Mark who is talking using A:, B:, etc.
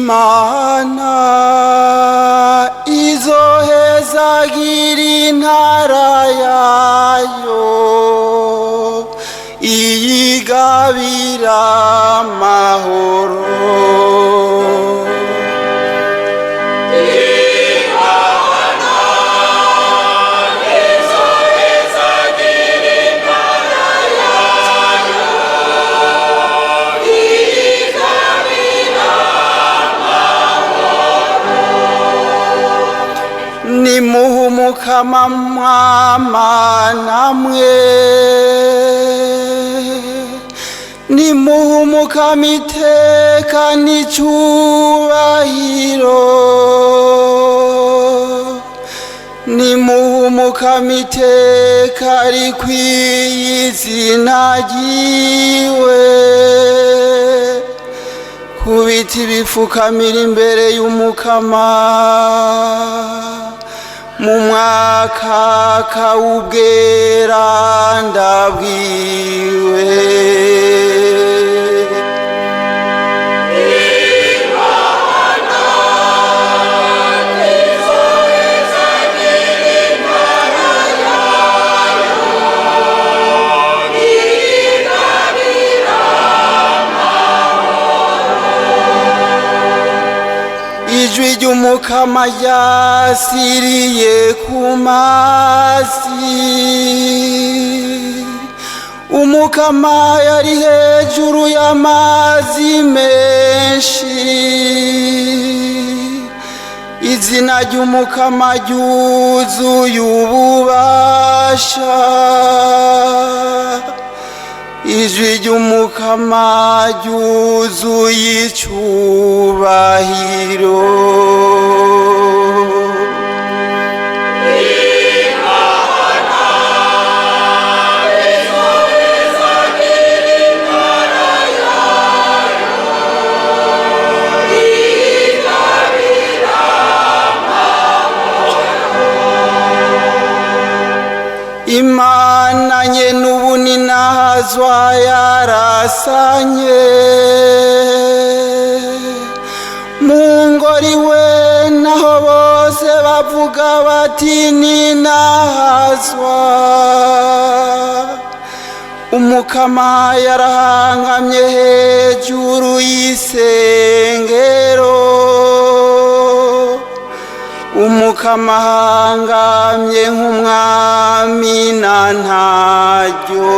A: Imana izohezagira intara yayo iyigabira amahoro. Nimuhumukama mwama namwe, nimuhumukama iteka n'icubahiro, nimuhumukama iteka rikwiye izina ryiwe, kubita ibifukamira imbere y'umukama mu mwaka w'ubweranda bwiwe. Ijwi ry'umukama ryasiriye ku mazi, umukama yari hejuru y'amazi menshi, izina ry'umukama ryuzuye ububasha, ijwi ry'umukama ryuzuye icubahiro. Imana nyene ubu ninahazwa yarasanye, mu ngori we naho bose bavuga bati ninahazwa. Umukama yarahangamye hejuru y'isengero, umukama ahangamye nk'umwami na ntaryo.